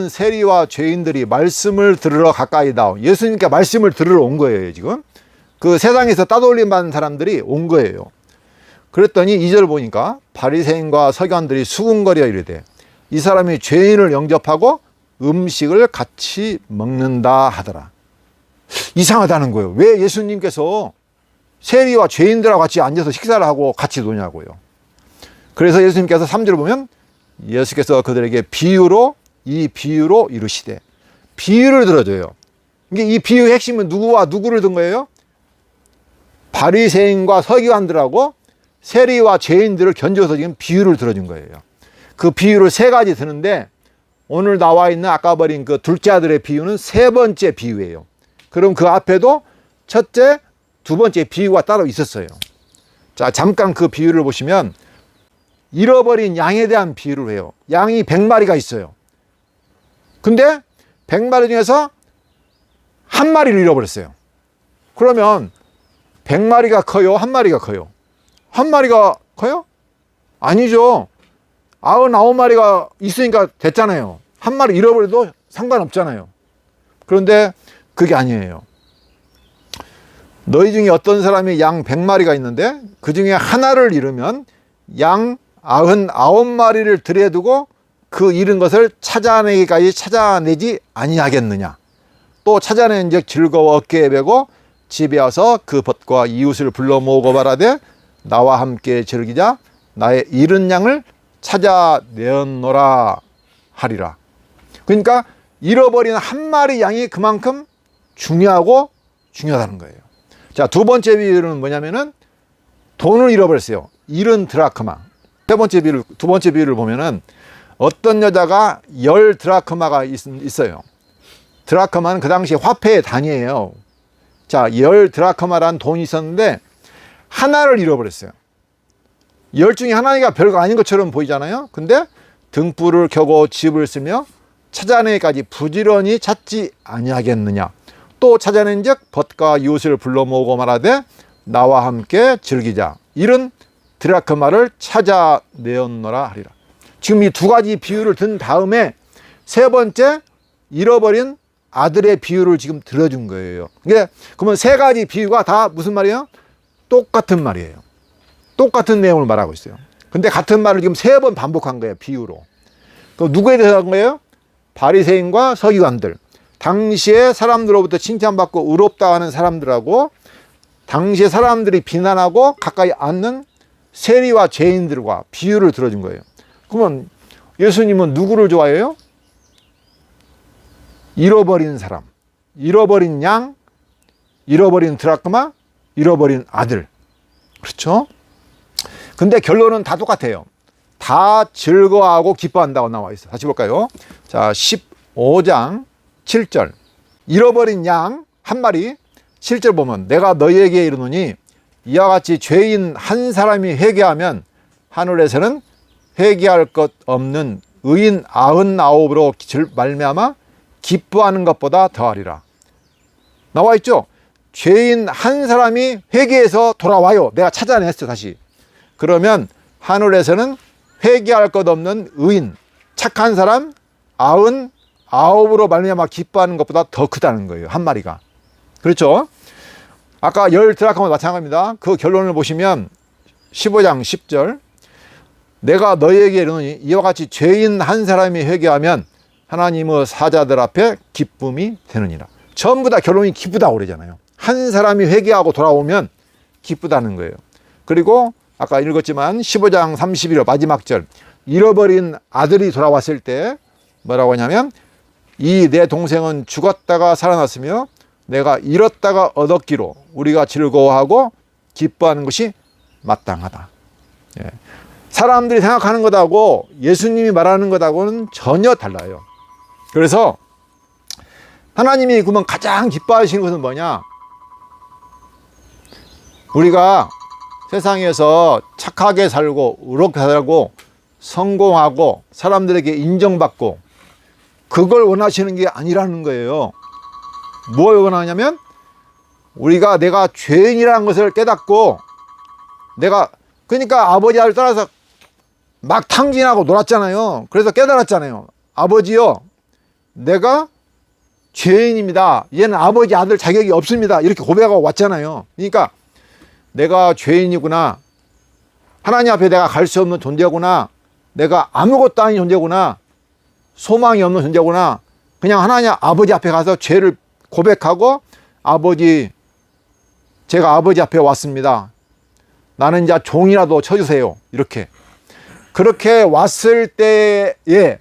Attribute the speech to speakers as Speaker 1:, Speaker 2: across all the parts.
Speaker 1: 많은 세리와 죄인들이 말씀을 들으러 가까이 나오. 예수님께 말씀을 들으러 온 거예요. 지금 그 세상에서 따돌림 받는 사람들이 온 거예요. 그랬더니 2절 보니까 바리새인과 서기관들이 수군거려 이르되 이 사람이 죄인을 영접하고 음식을 같이 먹는다 하더라. 이상하다는 거예요. 왜 예수님께서 세리와 죄인들하고 같이 앉아서 식사를 하고 같이 노냐고요. 그래서 예수님께서 3절을 보면 예수께서 그들에게 이 비유로 이르시되, 비유를 들어줘요. 이게 이 비유의 핵심은 누구와 누구를 든 거예요? 바리새인과 서기관들하고 세리와 죄인들을 견줘서 지금 비유를 들어준 거예요. 그 비유를 3가지 드는데 오늘 나와 있는 아까 버린 그 둘째 아들의 비유는 3번째 비유예요. 그럼 그 앞에도 첫째, 2번째 비유가 따로 있었어요. 자, 잠깐 그 비유를 보시면 잃어버린 양에 대한 비유를 해요. 양이 100마리가 있어요. 근데 100마리 중에서 1마리를 잃어버렸어요. 그러면 100마리가 커요? 1마리가 커요? 1마리가 커요? 아니죠. 99마리가 있으니까 됐잖아요. 1마리 잃어버려도 상관없잖아요. 그런데 그게 아니에요. 너희 중에 어떤 사람이 양 100마리가 있는데 그 중에 하나를 잃으면 양 99마리를 들여두고 그 잃은 것을 찾아내기까지 찾아내지 아니하겠느냐. 또 찾아낸즉 즐거워 어깨에 메고 집에 와서 그 벗과 이웃을 불러 모으고 말하되 나와 함께 즐기자 나의 잃은 양을 찾아내었노라 하리라. 그러니까 잃어버린 1마리 양이 그만큼 중요하다는 거예요. 자, 2번째 비유는 뭐냐면은 돈을 잃어버렸어요. 잃은 드라크마. 두 번째 비유를 보면은 어떤 여자가 10 드라크마가 있어요. 드라크마는 그 당시 화폐의 단위예요. 자, 10 드라크마라는 돈이 있었는데 하나를 잃어버렸어요. 10 중에 하나가 별거 아닌 것처럼 보이잖아요. 근데 등불을 켜고 집을 쓰며 찾아내기까지 부지런히 찾지 아니하겠느냐. 또 찾아낸즉 벗과 이웃을 불러 모으고 말하되 나와 함께 즐기자. 이런 드라크마를 찾아내었노라 하리라. 지금 이 2가지 비유를 든 다음에 3번째 잃어버린 아들의 비유를 지금 들어준 거예요. 그러면 3가지 비유가 다 무슨 말이에요? 똑같은 말이에요. 똑같은 내용을 말하고 있어요. 근데 같은 말을 지금 3번 반복한 거예요. 비유로. 그럼 누구에 대해서 한 거예요? 바리새인과 서기관들. 당시에 사람들로부터 칭찬받고 의롭다 하는 사람들하고 당시에 사람들이 비난하고 가까이 앉는 세리와 죄인들과 비유를 들어준 거예요. 그러면 예수님은 누구를 좋아해요? 잃어버린 사람, 잃어버린 양, 잃어버린 드라크마, 잃어버린 아들. 그렇죠? 근데 결론은 다 똑같아요. 다 즐거워하고 기뻐한다고 나와 있어요. 다시 볼까요? 자, 15장 7절. 잃어버린 양 1마리. 7절 보면 내가 너희에게 이르노니 이와 같이 죄인 한 사람이 회개하면 하늘에서는 회개할 것 없는 의인 99으로 말미암아 기뻐하는 것보다 더하리라. 나와 있죠? 죄인 한 사람이 회개해서 돌아와요. 내가 찾아냈어 다시. 그러면 하늘에서는 회개할 것 없는 의인, 착한 사람 99으로 말미암아 기뻐하는 것보다 더 크다는 거예요. 1마리가. 그렇죠? 아까 10 드라크마 마찬가지입니다. 그 결론을 보시면 15장 10절. 내가 너희에게 이르노니 이와 같이 죄인 한 사람이 회개하면 하나님의 사자들 앞에 기쁨이 되느니라. 전부 다 결론이 기쁘다고 그러잖아요. 한 사람이 회개하고 돌아오면 기쁘다는 거예요. 그리고 아까 읽었지만 15장 31절 마지막 절. 잃어버린 아들이 돌아왔을 때 뭐라고 하냐면 이 내 동생은 죽었다가 살아났으며 내가 잃었다가 얻었기로 우리가 즐거워하고 기뻐하는 것이 마땅하다. 예. 사람들이 생각하는 것하고 예수님이 말하는 것하고는 전혀 달라요. 그래서 하나님이 그러면 가장 기뻐하시는 것은 뭐냐? 우리가 세상에서 착하게 살고 의롭게 살고 성공하고 사람들에게 인정받고 그걸 원하시는 게 아니라는 거예요. 뭘 원하냐면 우리가 내가 죄인이라는 것을 깨닫고 그러니까 아버지 아를 따라서 막 탕진하고 놀았잖아요. 그래서 깨달았잖아요. 아버지요, 내가 죄인입니다. 얘는 아버지 아들 자격이 없습니다. 이렇게 고백하고 왔잖아요. 그러니까 내가 죄인이구나. 하나님 앞에 내가 갈 수 없는 존재구나. 내가 아무것도 아닌 존재구나. 소망이 없는 존재구나. 그냥 하나님 아버지 앞에 가서 죄를 고백하고 아버지, 제가 아버지 앞에 왔습니다. 나는 이제 종이라도 쳐주세요. 이렇게. 그렇게 왔을 때에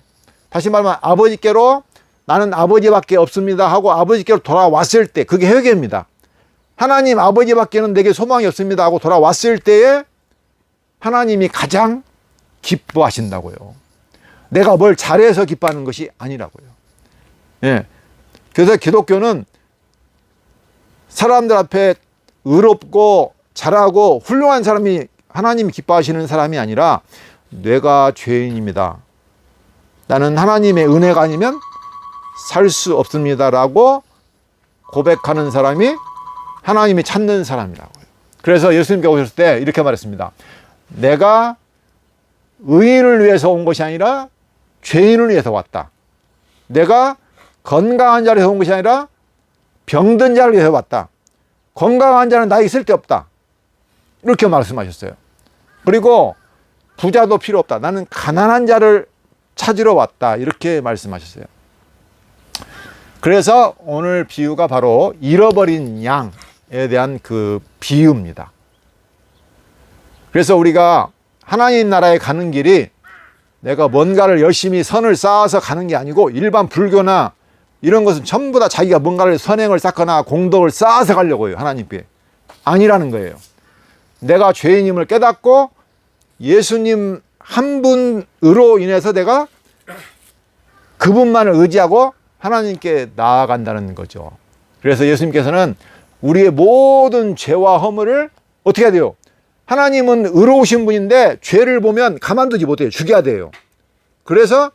Speaker 1: 다시 말하면 아버지께로 나는 아버지밖에 없습니다 하고 아버지께로 돌아왔을 때 그게 회개입니다. 하나님 아버지밖에는 내게 소망이 없습니다 하고 돌아왔을 때에 하나님이 가장 기뻐하신다고요. 내가 뭘 잘해서 기뻐하는 것이 아니라고요. 예. 그래서 기독교는 사람들 앞에 의롭고 잘하고 훌륭한 사람이 하나님이 기뻐하시는 사람이 아니라 내가 죄인입니다. 나는 하나님의 은혜가 아니면 살 수 없습니다라고 고백하는 사람이 하나님이 찾는 사람이라고요. 그래서 예수님께 오셨을 때 이렇게 말했습니다. 내가 의인을 위해서 온 것이 아니라 죄인을 위해서 왔다. 내가 건강한 자를 위해서 온 것이 아니라 병든 자를 위해서 왔다. 건강한 자는 나에게 쓸데없다. 이렇게 말씀하셨어요. 그리고 부자도 필요 없다. 나는 가난한 자를 찾으러 왔다. 이렇게 말씀하셨어요. 그래서 오늘 비유가 바로 잃어버린 양에 대한 그 비유입니다. 그래서 우리가 하나님 나라에 가는 길이 내가 뭔가를 열심히 선을 쌓아서 가는 게 아니고 일반 불교나 이런 것은 전부 다 자기가 뭔가를 선행을 쌓거나 공덕을 쌓아서 가려고 해요. 하나님께. 아니라는 거예요. 내가 죄인임을 깨닫고 예수님 한 분으로 인해서 내가 그분만을 의지하고 하나님께 나아간다는 거죠. 그래서 예수님께서는 우리의 모든 죄와 허물을 어떻게 해야 돼요? 하나님은 의로우신 분인데 죄를 보면 가만두지 못해요. 죽여야 돼요. 그래서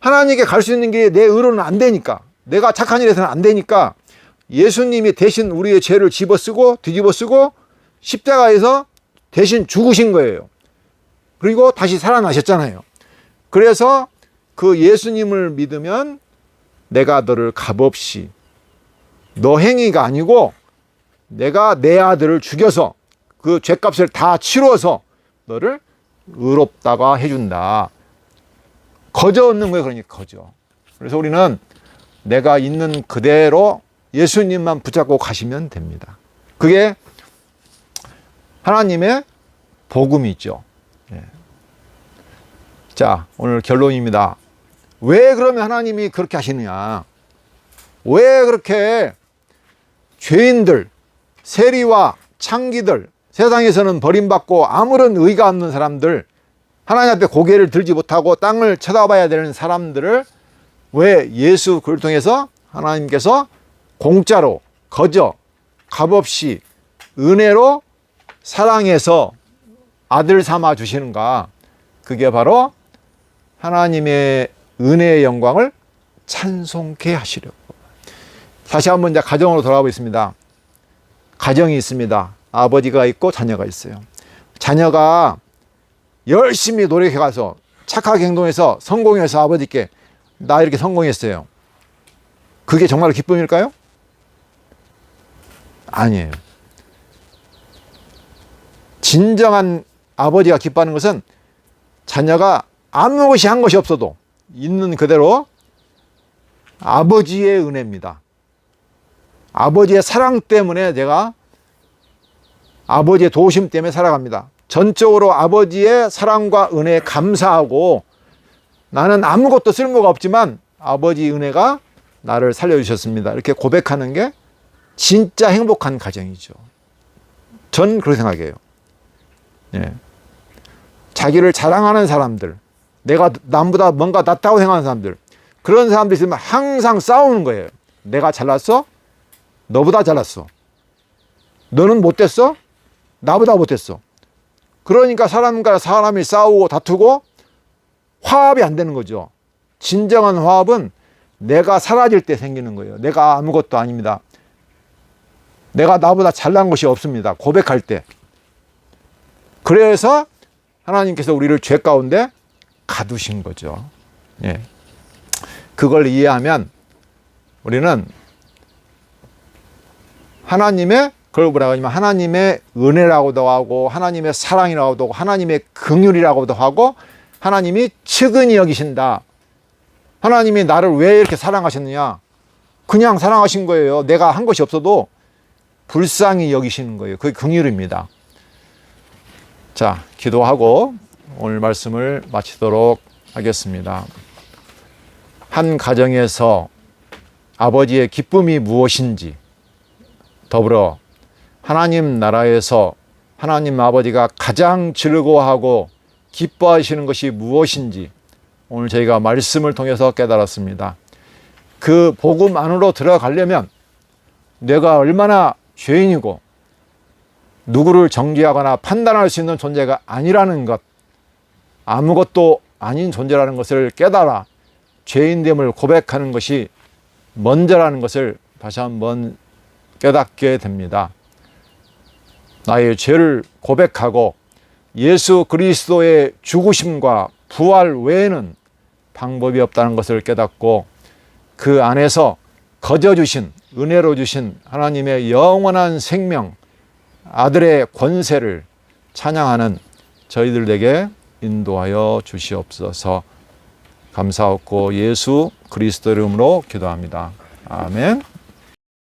Speaker 1: 하나님께 갈 수 있는 게 내 의로는 안 되니까, 내가 착한 일 해서는 안 되니까 예수님이 대신 우리의 죄를 집어쓰고 뒤집어쓰고 십자가에서 대신 죽으신 거예요. 그리고 다시 살아나셨잖아요. 그래서 그 예수님을 믿으면 내가 너를 값없이, 너 행위가 아니고 내가 내 아들을 죽여서 그 죄값을 다 치러서 너를 의롭다가 해준다. 거저 얻는 거예요. 그러니까 거저. 그래서 우리는 내가 있는 그대로 예수님만 붙잡고 가시면 됩니다. 그게 하나님의 복음이죠. 예. 자, 오늘 결론입니다. 왜 그러면 하나님이 그렇게 하시느냐? 왜 그렇게 죄인들, 세리와 창기들, 세상에서는 버림받고 아무런 의가 없는 사람들, 하나님 앞에 고개를 들지 못하고 땅을 쳐다봐야 되는 사람들을 왜 예수 그를 통해서 하나님께서 공짜로, 거저, 값없이, 은혜로 사랑해서 아들 삼아 주시는가? 그게 바로 하나님의 은혜의 영광을 찬송케 하시려고. 다시 한번 이제 가정으로 돌아가 보겠습니다. 가정이 있습니다. 아버지가 있고 자녀가 있어요. 자녀가 열심히 노력해 가서 착하게 행동해서 성공해서 아버지께 나 이렇게 성공했어요. 그게 정말 기쁨일까요? 아니에요. 진정한 아버지가 기뻐하는 것은 자녀가 아무것이 한 것이 없어도 있는 그대로 아버지의 은혜입니다. 아버지의 사랑 때문에 내가 아버지의 도우심 때문에 살아갑니다. 전적으로 아버지의 사랑과 은혜에 감사하고 나는 아무것도 쓸모가 없지만 아버지 은혜가 나를 살려주셨습니다. 이렇게 고백하는 게 진짜 행복한 가정이죠. 전 그렇게 생각해요. 예. 자기를 자랑하는 사람들, 내가 남보다 뭔가 낫다고 생각하는 사람들, 그런 사람들 있으면 항상 싸우는 거예요. 내가 잘났어? 너보다 잘났어. 너는 못됐어? 나보다 못됐어. 그러니까 사람과 사람이 싸우고 다투고 화합이 안 되는 거죠. 진정한 화합은 내가 사라질 때 생기는 거예요. 내가 아무것도 아닙니다. 내가 나보다 잘난 것이 없습니다. 고백할 때. 그래서 하나님께서 우리를 죄 가운데 가두신 거죠. 예. 그걸 이해하면 우리는 하나님의, 그걸 뭐라고 하냐면 하나님의 은혜라고도 하고 하나님의 사랑이라고도 하고 하나님의 긍휼이라고도 하고 하나님이 측은히 여기신다. 하나님이 나를 왜 이렇게 사랑하셨느냐? 그냥 사랑하신 거예요. 내가 한 것이 없어도 불쌍히 여기시는 거예요. 그게 긍휼입니다. 자, 기도하고 오늘 말씀을 마치도록 하겠습니다. 한 가정에서 아버지의 기쁨이 무엇인지, 더불어 하나님 나라에서 하나님 아버지가 가장 즐거워하고 기뻐하시는 것이 무엇인지 오늘 저희가 말씀을 통해서 깨달았습니다. 그 복음 안으로 들어가려면 내가 얼마나 죄인이고 누구를 정죄하거나 판단할 수 있는 존재가 아니라는 것, 아무것도 아닌 존재라는 것을 깨달아 죄인됨을 고백하는 것이 먼저라는 것을 다시 한번 깨닫게 됩니다. 나의 죄를 고백하고 예수 그리스도의 죽으심과 부활 외에는 방법이 없다는 것을 깨닫고 그 안에서 거저 주신, 은혜로 주신 하나님의 영원한 생명, 아들의 권세를 찬양하는 저희들에게 인도하여 주시옵소서. 감사하고 예수 그리스도 이름으로 기도합니다. 아멘.